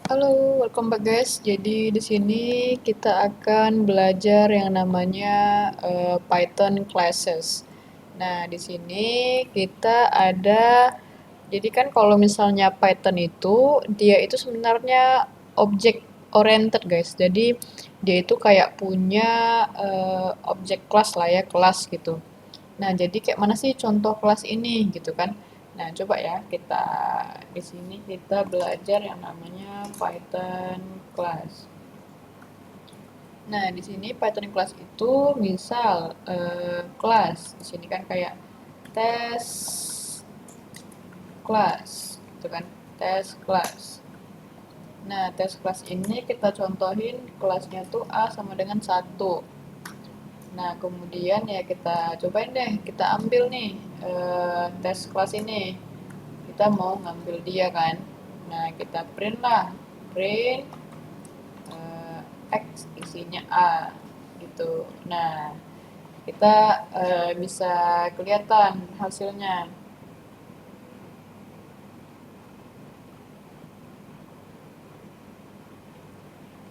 Halo, welcome back guys. Jadi di sini kita akan belajar yang namanya Python classes. Nah, di sini kita ada jadi kan kalau misalnya Python itu dia itu sebenarnya object oriented guys. Jadi dia itu kayak punya objek kelas lah ya, kelas gitu. Nah, jadi kayak mana sih contoh kelas ini gitu kan? Nah, coba ya kita di sini kita belajar yang namanya Python class. Nah, di sini Python class itu misal kelas. Di sini kan kayak test class gitu kan? Test class. Nah, test class ini kita contohin kelasnya tuh A sama dengan 1. Nah, kemudian ya kita cobain deh, kita ambil nih tes kelas ini. Kita mau ngambil dia kan. Nah, kita print lah. Print eh, X isinya A gitu. Nah, kita bisa kelihatan hasilnya.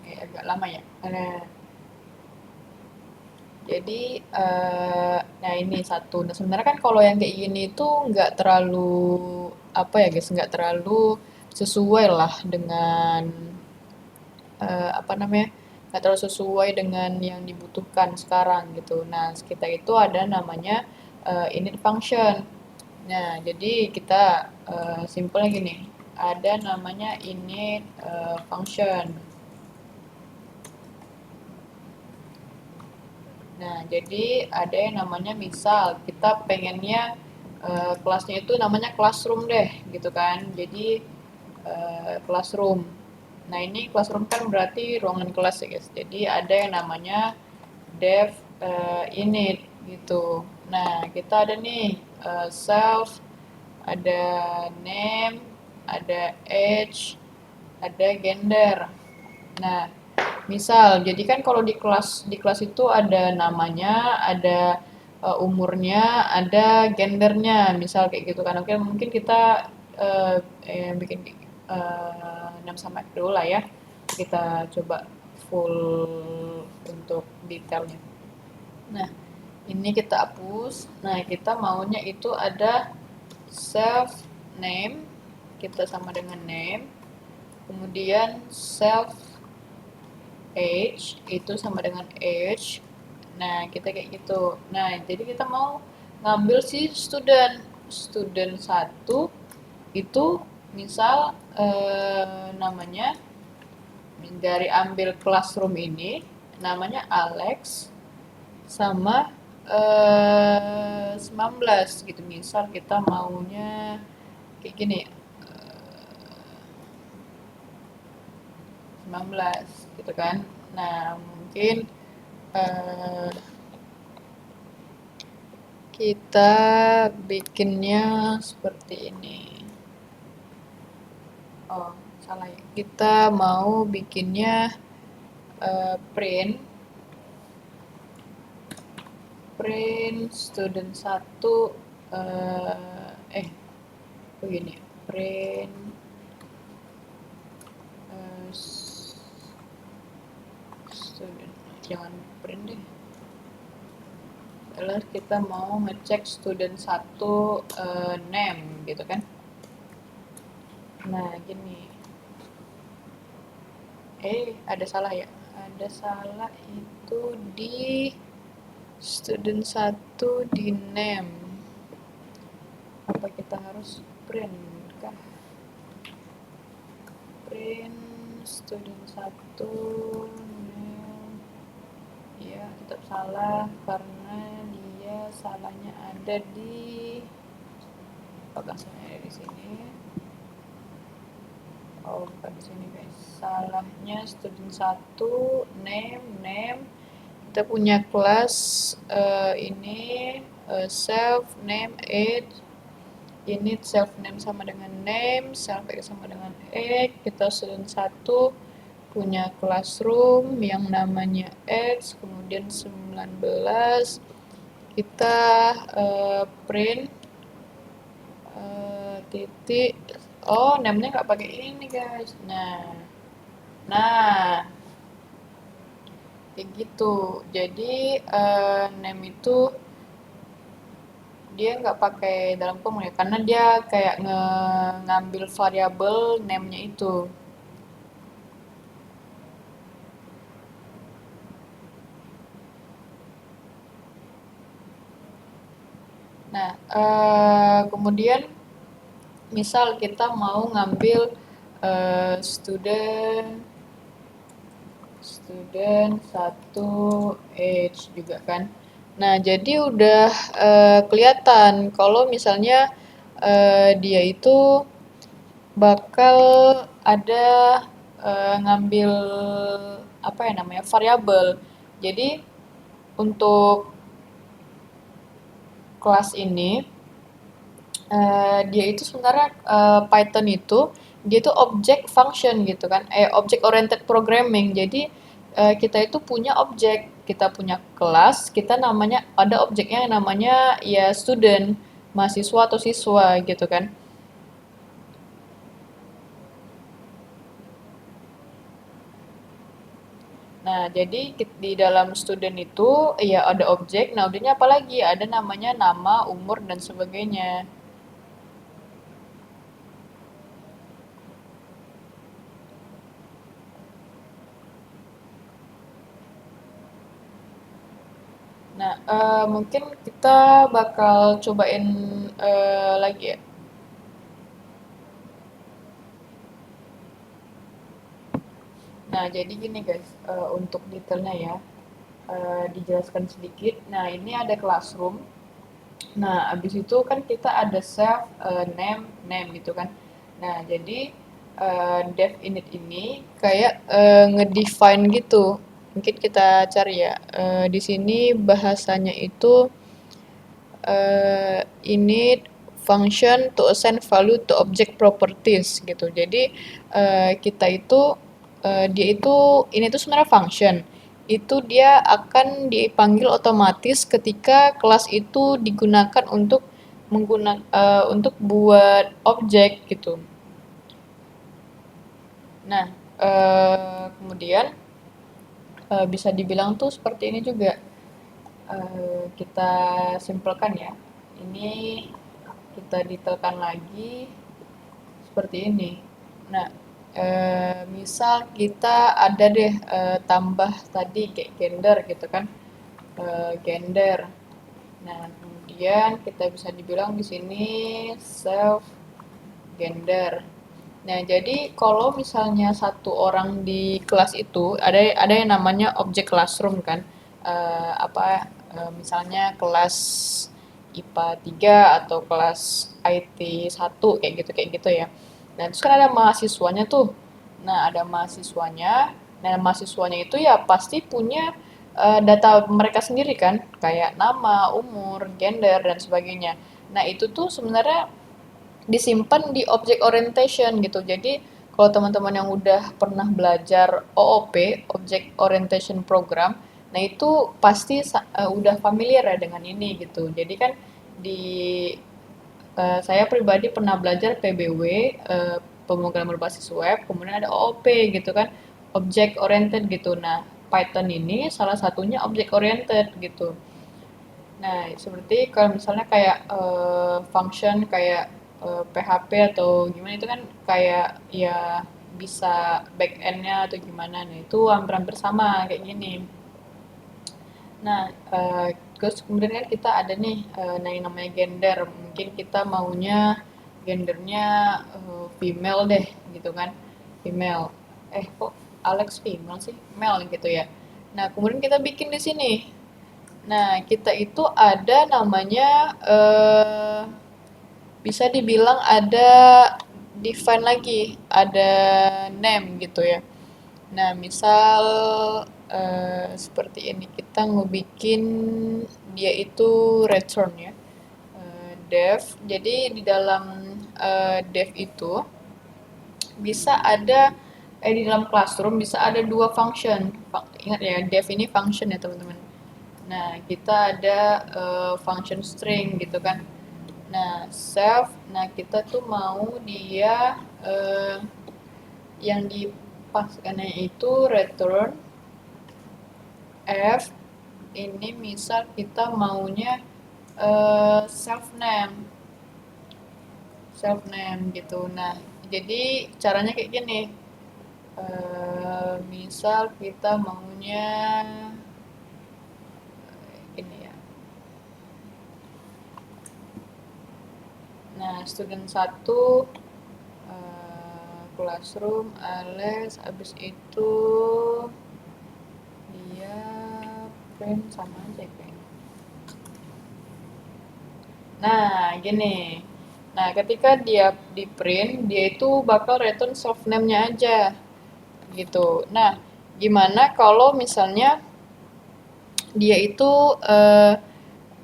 Agak lama ya. Jadi, nah ini satu. Nah sebenarnya kan kalau yang kayak gini itu nggak terlalu apa ya guys, nggak terlalu sesuai lah dengan apa namanya, nggak terlalu sesuai dengan yang dibutuhkan sekarang gitu. Nah kita itu ada namanya init function. Nah jadi kita simpelnya gini, ada namanya init function. Nah, jadi ada yang namanya misal kita pengennya kelasnya itu namanya classroom deh, gitu kan. Jadi classroom. Nah, ini classroom kan berarti ruangan kelas ya, guys. Jadi ada yang namanya dev init gitu. Nah, kita ada nih self, ada name, ada age, ada gender. Nah, misal, jadi kan kalau di kelas itu ada namanya, ada umurnya, ada gendernya, misal kayak gitu kan. Oke, mungkin kita bikin enam sama dulu lah ya. Kita coba full untuk detailnya. Nah, ini kita hapus. Nah, kita maunya itu ada self name, kita sama dengan name. Kemudian self age itu sama dengan age. Nah, kita kayak gitu. Nah, jadi kita mau ngambil si student satu itu misal namanya dari ambil classroom ini namanya Alex sama 19 gitu. Misal kita maunya kayak gini 19 gitu kan. Nah, mungkin eh, kita bikinnya seperti ini. Oh, salah ya. Kita mau bikinnya print print student satu begini. Print eh, student. Jangan print deh. Lalu kita mau ngecek student satu name gitu kan. Nah, gini. Ada salah ya. Ada salah itu di student satu di name. Apa kita harus print kah? Print student satu name. Ya, tetap salah karena dia salahnya ada di apakah salahnya ada di sini? Oh, bukan di sini guys. Salahnya student satu name. Kita punya kelas ini self name age. Init self name sama dengan name, self age sama dengan age. Kita student satu punya classroom yang namanya X, kemudian 19. Kita print titik. Oh, namanya nggak pakai ini guys. Nah, Nah, kayak gitu. Jadi name itu dia nggak pakai dalam komun ya, karena dia kayak ngambil variabel name-nya itu. Nah, kemudian misal kita mau ngambil student student satu age juga kan. Nah, jadi udah kelihatan kalau misalnya dia itu bakal ada ngambil apa ya namanya variabel. Jadi untuk kelas ini dia itu sebenarnya Python itu dia itu object function gitu kan, object oriented programming. Jadi kita itu punya objek, kita punya kelas, kita namanya ada objeknya yang namanya ya student, mahasiswa atau siswa gitu kan. Nah, jadi di dalam student itu ya ada objek, nah objeknya apa lagi? Ada namanya nama, umur, dan sebagainya. Nah, mungkin kita bakal cobain lagi ya. Nah, jadi gini guys, untuk detailnya ya, dijelaskan sedikit. Nah, ini ada classroom. Nah, abis itu kan kita ada self, name, name gitu kan. Nah, jadi dev init ini kayak ngedefine gitu. Mungkin kita cari ya. Di sini bahasanya itu init function to assign value to object properties gitu. Jadi kita itu dia itu ini tuh sebenarnya function. Itu dia akan dipanggil otomatis ketika kelas itu digunakan untuk untuk buat objek gitu. Nah, kemudian bisa dibilang tuh seperti ini juga. Kita simpelkan ya. Ini kita detailkan lagi seperti ini. Nah, misal kita ada deh tambah tadi kayak gender gitu kan, gender. Nah, kemudian kita bisa dibilang di sini self gender. Nah, jadi kalau misalnya satu orang di kelas itu ada yang namanya objek classroom kan. Apa misalnya kelas IPA 3 atau kelas IT 1 kayak gitu ya. Nah, terus kan ada mahasiswanya tuh. Nah, ada mahasiswanya. Nah, mahasiswanya itu ya pasti punya data mereka sendiri kan, kayak nama, umur, gender dan sebagainya. Nah, itu tuh sebenarnya disimpan di object orientation gitu. Jadi kalau teman-teman yang udah pernah belajar OOP, Object Orientation Program, nah itu pasti udah familiar ya dengan ini gitu. Jadi kan di saya pribadi pernah belajar PBW, pemrograman berbasis web, kemudian ada OOP gitu kan, Object Oriented gitu. Nah, Python ini salah satunya Object Oriented gitu. Nah, seperti kalau misalnya kayak function kayak PHP atau gimana itu kan kayak ya bisa back end-nya atau gimana. Nah, itu hampir-hampir sama kayak gini. Nah, terus kemudian kan kita ada nih nah yang namanya gender. Mungkin kita maunya gendernya female deh gitu kan. Female. Kok Alex female sih? Male gitu ya. Nah, kemudian kita bikin di sini. Nah, kita itu ada namanya bisa dibilang ada define lagi, ada name gitu ya. Nah, misal seperti ini kita ngebikin dia itu return ya. Dev. Jadi di dalam dev itu bisa ada di dalam classroom bisa ada dua function. Ingat ya, dev ini function ya, teman-teman. Nah, kita ada function string gitu kan. Nah, self, nah kita tuh mau dia yang di pascannya itu return f, ini misal kita maunya self name gitu. Nah, jadi caranya kayak gini. Misal kita maunya ini ya. Nah, student 1 classroom Alex, habis itu dia print sama aja kayaknya. Nah, gini. Nah, ketika dia di print, dia itu bakal return self name-nya aja gitu. Nah, gimana kalau misalnya dia itu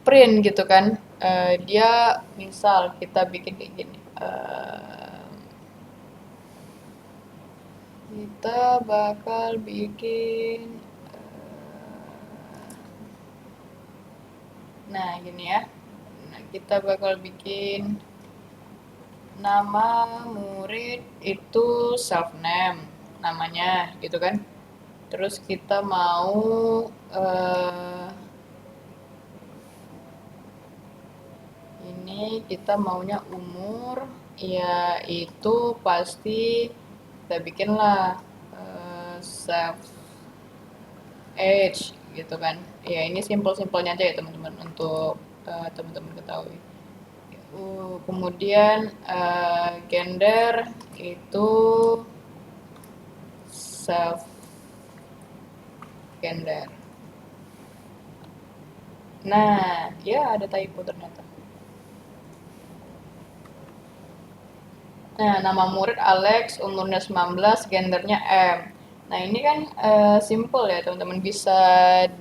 print gitu kan? Dia misal kita bikin kayak gini. Kita bakal bikin nah gini ya. Nah, kita bakal bikin nama murid itu self name namanya gitu kan. Terus kita mau ini kita maunya umur ya itu pasti kita bikinlah self age gitu kan. Ya ini simpel-simpelnya aja ya teman-teman untuk teman-teman ketahui. Kemudian gender itu self gender. Nah, ya ada typo ternyata. Nah, nama murid Alex, umurnya 19, gendernya M. Nah, ini kan simple ya teman-teman, bisa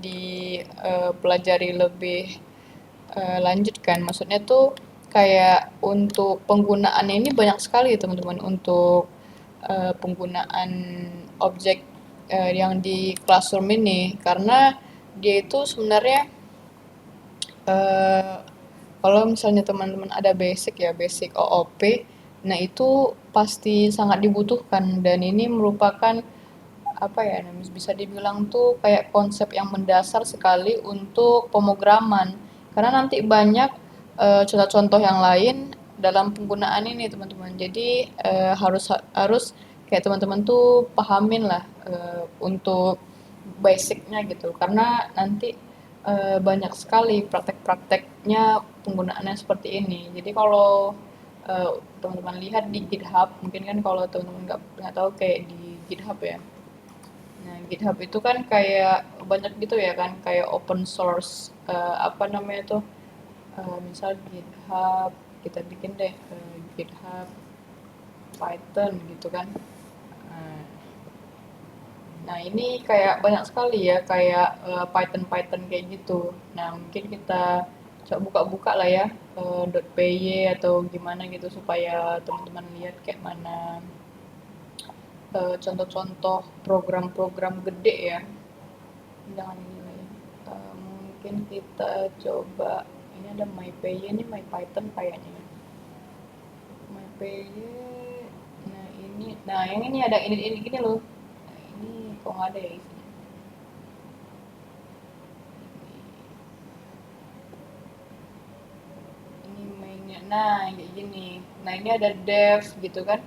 dipelajari lebih lanjut kan. Maksudnya tuh kayak untuk penggunaannya ini banyak sekali teman-teman untuk penggunaan objek yang di classroom ini karena dia itu sebenarnya eh, kalau misalnya teman-teman ada basic ya, basic OOP, nah itu pasti sangat dibutuhkan dan ini merupakan apa ya, bisa dibilang tuh kayak konsep yang mendasar sekali untuk pemrograman. Karena nanti banyak contoh-contoh yang lain dalam penggunaan ini teman-teman. Jadi harus harus kayak teman-teman tuh pahamin lah untuk basicnya gitu. Karena nanti banyak sekali praktek-prakteknya penggunaannya seperti ini. Jadi kalau teman-teman lihat di GitHub, mungkin kan kalau teman-teman nggak tahu kayak di GitHub ya. Nah, GitHub itu kan kayak banyak gitu ya kan, kayak open source apa namanya tuh, misal GitHub kita bikin deh GitHub Python gitu kan. Nah, nah, ini kayak banyak sekali ya kayak Python kayak gitu. Nah, mungkin kita coba buka-buka lah ya .py atau gimana gitu supaya teman-teman lihat kayak mana contoh-contoh program-program gede ya. Jangan ini lah ya. Mungkin kita coba ini ada MyPy ini MyPython kayaknya. MyPy. Nah yang ini ada ini gini loh. Nah, ini kok nggak ada ya isinya. Ini mainnya. Nah yang kayak gini. Nah ini ada dev gitu kan.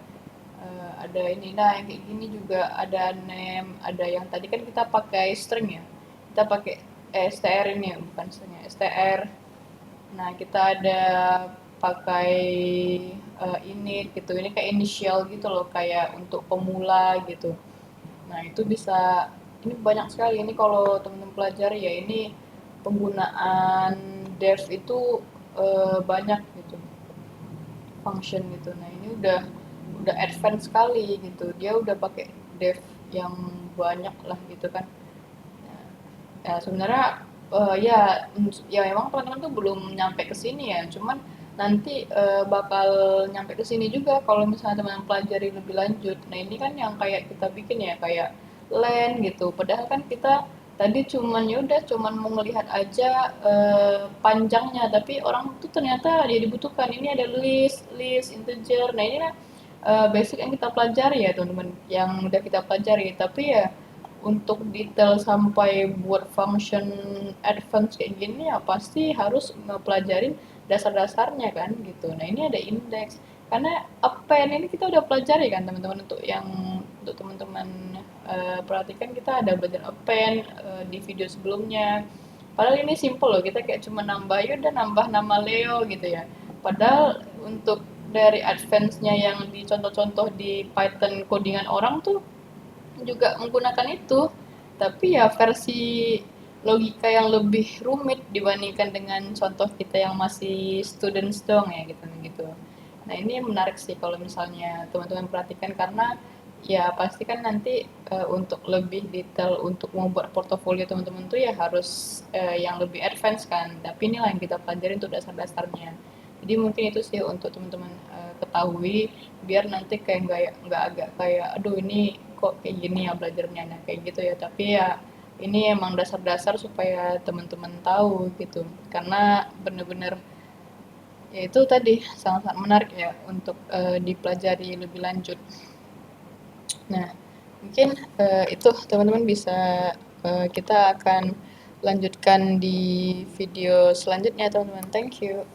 Ada ini. Nah yang kayak gini juga ada name. Ada yang tadi kan kita pakai string ya. Kita pakai str ini ya, bukan string ya, str. Nah, kita ada pakai init gitu. Ini kayak initial gitu loh, kayak untuk pemula gitu. Nah, itu bisa ini banyak sekali. Ini kalau teman-teman pelajari ya, ini penggunaan dev itu banyak gitu, function gitu. Nah, ini udah advance sekali gitu. Dia udah pakai dev yang banyak lah gitu kan. Ya sebenarnya ya ya memang teman-teman tuh belum nyampe ke sini ya, cuman nanti bakal nyampe ke sini juga kalau misalnya teman-teman pelajari lebih lanjut. Nah ini kan yang kayak kita bikin ya kayak land gitu. Padahal kan kita tadi cuman ya udah cuman mau ngelihat aja panjangnya, tapi orang tuh ternyata dia dibutuhkan ini ada list, list integer. Nah ini basic yang kita pelajari ya teman-teman, yang udah kita pelajari. Tapi ya untuk detail sampai buat function advance kayak gini ya pasti harus ngepelajarin dasar-dasarnya kan gitu. Nah ini ada indeks, karena append ini kita udah pelajari kan teman-teman. Untuk teman-teman perhatikan, kita ada belajar append di video sebelumnya. Padahal ini simple loh, kita kayak cuma nambah, yaudah nambah nama Leo gitu ya. Padahal untuk dari advance-nya yang dicontoh-contoh di Python codingan orang tuh juga menggunakan itu. Tapi ya versi logika yang lebih rumit dibandingkan dengan contoh kita yang masih students doang ya gitu gitu. Nah ini menarik sih kalau misalnya teman-teman perhatikan, karena ya pasti kan nanti untuk lebih detail untuk membuat portofolio teman-teman tuh ya harus yang lebih advance kan. Tapi inilah yang kita pelajari untuk dasar-dasarnya. Jadi mungkin itu sih untuk teman-teman ketahui, biar nanti kayak nggak agak kayak aduh ini kok kayak gini ya belajarnya, nah kayak gitu ya. Tapi ya ini emang dasar-dasar supaya teman-teman tahu gitu, karena bener-bener ya itu tadi sangat-sangat menarik ya untuk dipelajari lebih lanjut. Nah mungkin itu teman-teman bisa kita akan lanjutkan di video selanjutnya teman-teman. Thank you.